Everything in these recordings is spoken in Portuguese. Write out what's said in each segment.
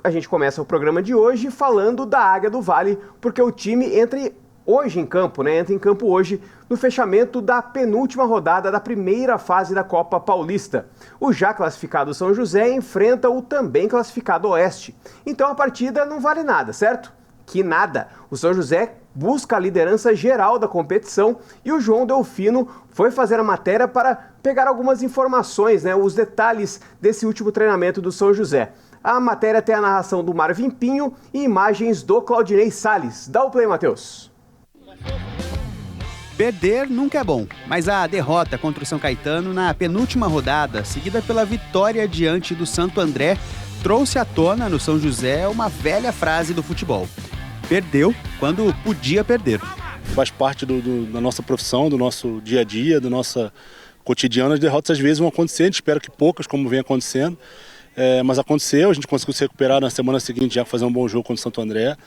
a gente começa o programa de hoje falando da Águia do Vale, porque o time entra hoje em campo, né? Entra em campo hoje no fechamento da penúltima rodada da primeira fase da Copa Paulista. O já classificado São José enfrenta o também classificado Oeste. Então a partida não vale nada, certo? Que nada. O São José busca a liderança geral da competição e o João Delfino foi fazer a matéria para pegar algumas informações, né? Os detalhes desse último treinamento do São José. A matéria tem a narração do Marvin Pinho e imagens do Claudinei Salles. Dá o play, Matheus. Perder nunca é bom, mas a derrota contra o São Caetano na penúltima rodada, seguida pela vitória diante do Santo André, trouxe à tona no São José uma velha frase do futebol: perdeu quando podia perder. Faz parte da nossa profissão, do nosso dia a dia, do nosso cotidiano. As derrotas às vezes vão acontecer, a gente espera que poucas, como vem acontecendo. Mas aconteceu, a gente conseguiu se recuperar na semana seguinte, já fazer um bom jogo contra o Santo André.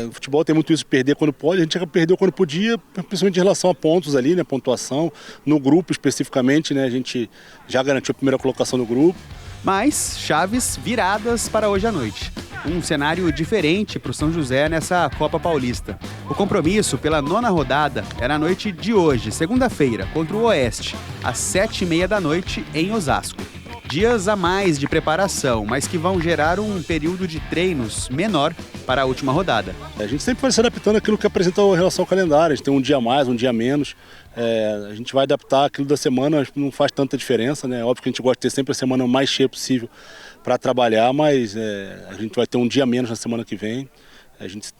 O futebol tem muito isso, perder quando pode, a gente já perdeu quando podia, principalmente em relação a pontos ali, né, pontuação, no grupo especificamente, né, a gente já garantiu a primeira colocação no grupo. Mas chaves viradas para hoje à noite. Um cenário diferente para o São José nessa Copa Paulista. O compromisso pela 9ª rodada é na noite de hoje, segunda-feira, contra o Oeste, às 7h30 da noite em Osasco. Dias a mais de preparação, mas que vão gerar um período de treinos menor para a última rodada. A gente sempre vai se adaptando àquilo que apresenta em relação ao calendário. A gente tem um dia a mais, um dia a menos. A gente vai adaptar aquilo da semana, não faz tanta diferença, né? Óbvio que a gente gosta de ter sempre a semana mais cheia possível para trabalhar, mas a gente vai ter um dia a menos na semana que vem. A gente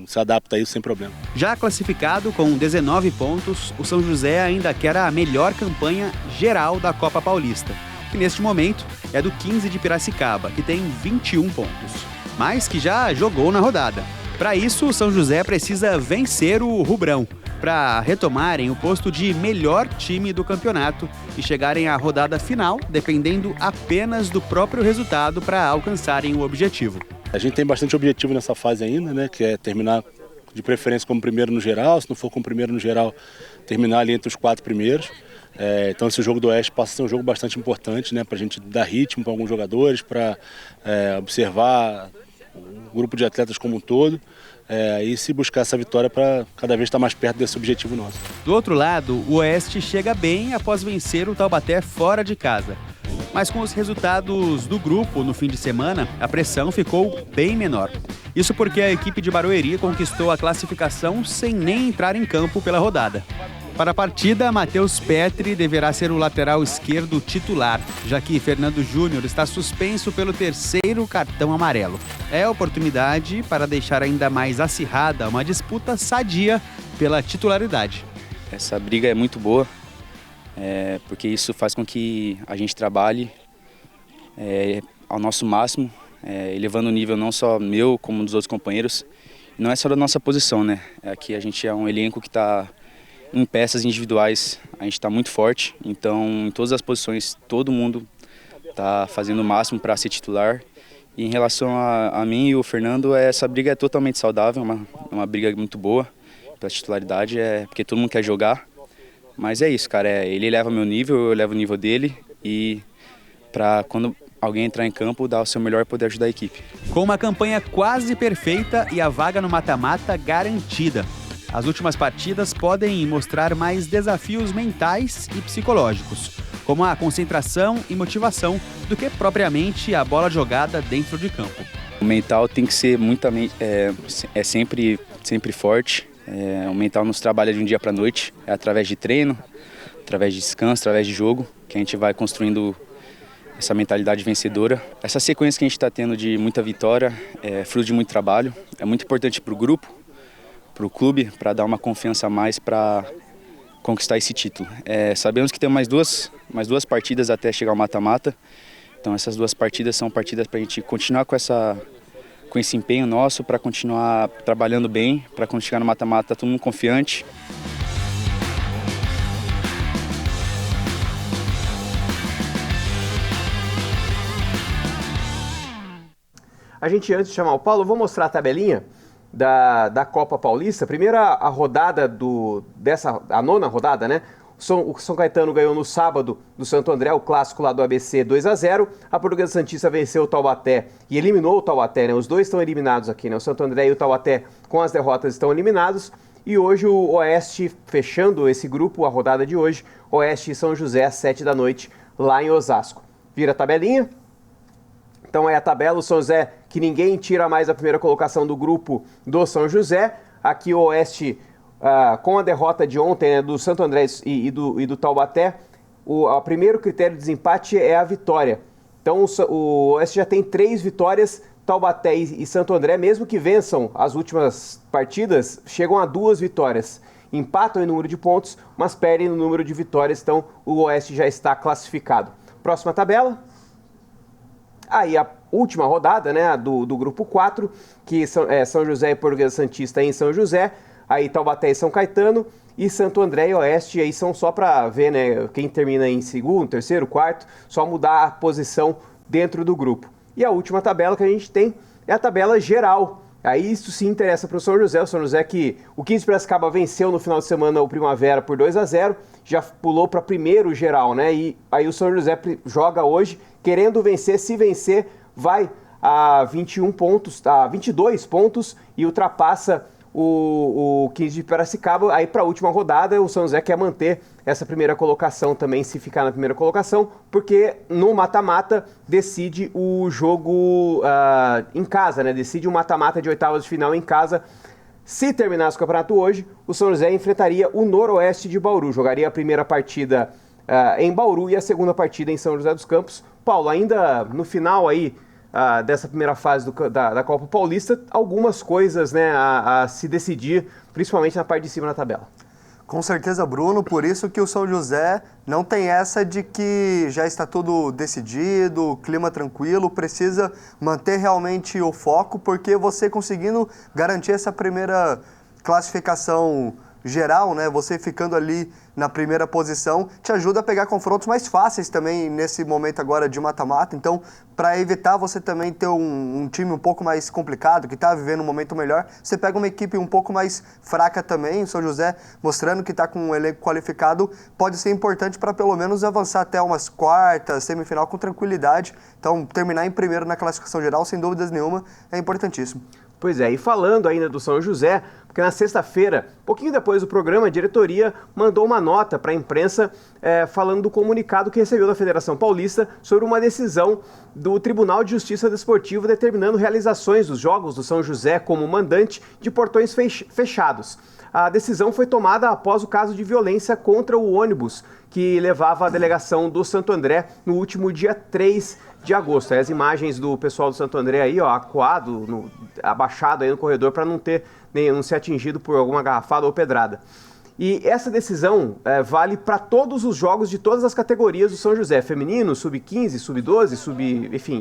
se adapta a isso sem problema. Já classificado com 19 pontos, o São José ainda quer a melhor campanha geral da Copa Paulista, que neste momento é do 15 de Piracicaba, que tem 21 pontos, mas que já jogou na rodada. Para isso, o São José precisa vencer o Rubrão, para retomarem o posto de melhor time do campeonato e chegarem à rodada final, dependendo apenas do próprio resultado para alcançarem o objetivo. A gente tem bastante objetivo nessa fase ainda, né, que é terminar de preferência como primeiro no geral, se não for como primeiro no geral, terminar ali entre os 4 primeiros. Então esse jogo do Oeste passa a ser um jogo bastante importante, né, para a gente dar ritmo para alguns jogadores, para observar o grupo de atletas como um todo e se buscar essa vitória para cada vez estar mais perto desse objetivo nosso. Do outro lado, o Oeste chega bem após vencer o Taubaté fora de casa. Mas com os resultados do grupo no fim de semana, a pressão ficou bem menor. Isso porque a equipe de Barueri conquistou a classificação sem nem entrar em campo pela rodada. Para a partida, Matheus Petri deverá ser o lateral esquerdo titular, já que Fernando Júnior está suspenso pelo 3º cartão amarelo. É a oportunidade para deixar ainda mais acirrada uma disputa sadia pela titularidade. Essa briga é muito boa, porque isso faz com que a gente trabalhe ao nosso máximo, elevando o nível não só meu, como dos outros companheiros. Não é só da nossa posição, né? Aqui a gente é um elenco que está em peças individuais, a gente está muito forte, então em todas as posições todo mundo está fazendo o máximo para ser titular. E em relação a mim e o Fernando, essa briga é totalmente saudável, uma briga muito boa pela titularidade, porque todo mundo quer jogar. Mas é isso, cara, ele leva meu nível, eu levo o nível dele e para quando alguém entrar em campo, dar o seu melhor e poder ajudar a equipe. Com uma campanha quase perfeita e a vaga no mata-mata garantida, as últimas partidas podem mostrar mais desafios mentais e psicológicos, como a concentração e motivação, do que propriamente a bola jogada dentro de campo. O mental tem que ser sempre forte. O mental nos trabalha de um dia para a noite, através de treino, através de descanso, através de jogo, que a gente vai construindo essa mentalidade vencedora. Essa sequência que a gente está tendo de muita vitória é fruto de muito trabalho, é muito importante para o grupo, para o clube, para dar uma confiança a mais para conquistar esse título. Sabemos que tem mais duas partidas até chegar ao mata-mata, então essas 2 partidas são partidas para a gente continuar com esse empenho nosso, para continuar trabalhando bem, para quando chegar no mata-mata todo mundo confiante. A gente, antes de chamar o Paulo, vou mostrar a tabelinha da Copa Paulista. Primeiro a rodada a 9ª rodada, né? O O São Caetano ganhou no sábado do Santo André, o clássico lá do ABC, 2-0. A Portuguesa Santista venceu o Taubaté e eliminou o Taubaté, né? Os dois estão eliminados aqui, né? O Santo André e o Taubaté, com as derrotas, estão eliminados. E hoje o Oeste, fechando esse grupo, a rodada de hoje, Oeste e São José, às 7 da noite, lá em Osasco. Vira a tabelinha. Então é a tabela, o São José, que ninguém tira mais a primeira colocação do grupo do São José. Aqui o Oeste, com a derrota de ontem, né, do Santo André e do Taubaté, o primeiro critério de desempate é a vitória. Então o Oeste já tem 3 vitórias, Taubaté e Santo André, mesmo que vençam as últimas partidas, chegam a 2 vitórias. Empatam em número de pontos, mas perdem no número de vitórias, então o Oeste já está classificado. Próxima tabela. Aí a última rodada, né, do grupo 4, que São José e Portuguesa Santista em São José, aí Taubaté e São Caetano, e Santo André e Oeste, aí são só para ver, né, quem termina em segundo, terceiro, quarto, só mudar a posição dentro do grupo. E a última tabela que a gente tem é a tabela geral. Aí isso sim interessa para o São José que o 15 Piracicaba venceu no final de semana o Primavera por 2-0, já pulou para primeiro geral, né? E aí o São José joga hoje, querendo vencer, se vencer, vai a 21 pontos, a 22 pontos e ultrapassa o 15 de Piracicaba. Aí para a última rodada o São José quer manter essa primeira colocação também, se ficar na primeira colocação, porque no mata-mata decide o jogo em casa, né? Decide o mata-mata de oitavas de final em casa. Se terminasse o campeonato hoje, o São José enfrentaria o Noroeste de Bauru, jogaria a primeira partida em Bauru e a segunda partida em São José dos Campos. Paulo, ainda no final aí dessa primeira fase da Copa Paulista, algumas coisas, né, a se decidir, principalmente na parte de cima da tabela. Com certeza, Bruno, por isso que o São José não tem essa de que já está tudo decidido, clima tranquilo, precisa manter realmente o foco, porque você conseguindo garantir essa primeira classificação geral, né, você ficando ali na primeira posição, te ajuda a pegar confrontos mais fáceis também nesse momento agora de mata-mata. Então, para evitar você também ter um time um pouco mais complicado, que está vivendo um momento melhor, você pega uma equipe um pouco mais fraca também. O São José mostrando que está com um elenco qualificado, pode ser importante para pelo menos avançar até umas quartas, semifinal com tranquilidade. Então, terminar em primeiro na classificação geral, sem dúvidas nenhuma, é importantíssimo. Pois é, e falando ainda do São José, porque na sexta-feira, pouquinho depois do programa, a diretoria mandou uma nota para a imprensa falando do comunicado que recebeu da Federação Paulista sobre uma decisão do Tribunal de Justiça Desportivo determinando realizações dos jogos do São José como mandante de portões fechados. A decisão foi tomada após o caso de violência contra o ônibus que levava a delegação do Santo André no último dia 3 de agosto. As imagens do pessoal do Santo André aí, ó, acuado, abaixado aí no corredor para não ser atingido por alguma garrafada ou pedrada. E essa decisão vale para todos os jogos de todas as categorias do São José, feminino, sub-15, sub-12,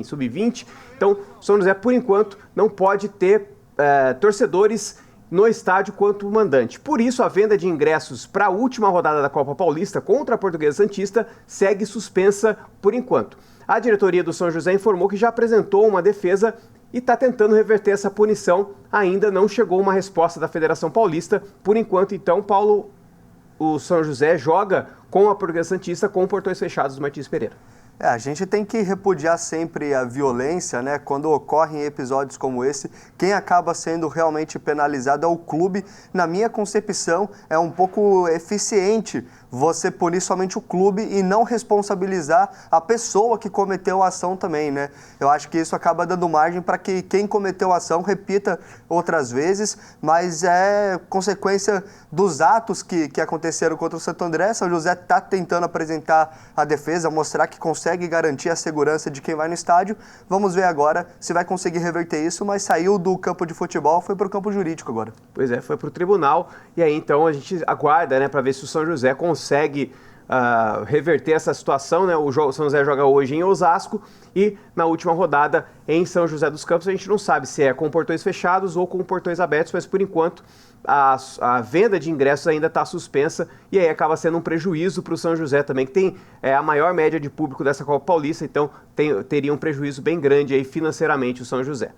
sub-20. Então, o São José, por enquanto, não pode ter torcedores no estádio quanto mandante. Por isso, a venda de ingressos para a última rodada da Copa Paulista contra a Portuguesa Santista segue suspensa por enquanto. A diretoria do São José informou que já apresentou uma defesa e está tentando reverter essa punição. Ainda não chegou uma resposta da Federação Paulista. Por enquanto, então, Paulo, o São José joga com a Portuguesa Santista com portões fechados do Martins Pereira. A gente tem que repudiar sempre a violência, né? Quando ocorrem episódios como esse, quem acaba sendo realmente penalizado é o clube. Na minha concepção, é um pouco eficiente você punir somente o clube e não responsabilizar a pessoa que cometeu a ação também, né? Eu acho que isso acaba dando margem para que quem cometeu a ação repita outras vezes, mas é consequência dos atos que aconteceram contra o Santo André. São José está tentando apresentar a defesa, mostrar que consegue garantir a segurança de quem vai no estádio. Vamos ver agora se vai conseguir reverter isso, mas saiu do campo de futebol, foi para o campo jurídico agora. Pois é, foi para o tribunal e aí então a gente aguarda, né, para ver se o São José consegue reverter essa situação, né? O São José joga hoje em Osasco e na última rodada em São José dos Campos. A gente não sabe se é com portões fechados ou com portões abertos, mas por enquanto a venda de ingressos ainda está suspensa e aí acaba sendo um prejuízo para o São José também, que tem a maior média de público dessa Copa Paulista, então teria um prejuízo bem grande aí financeiramente o São José.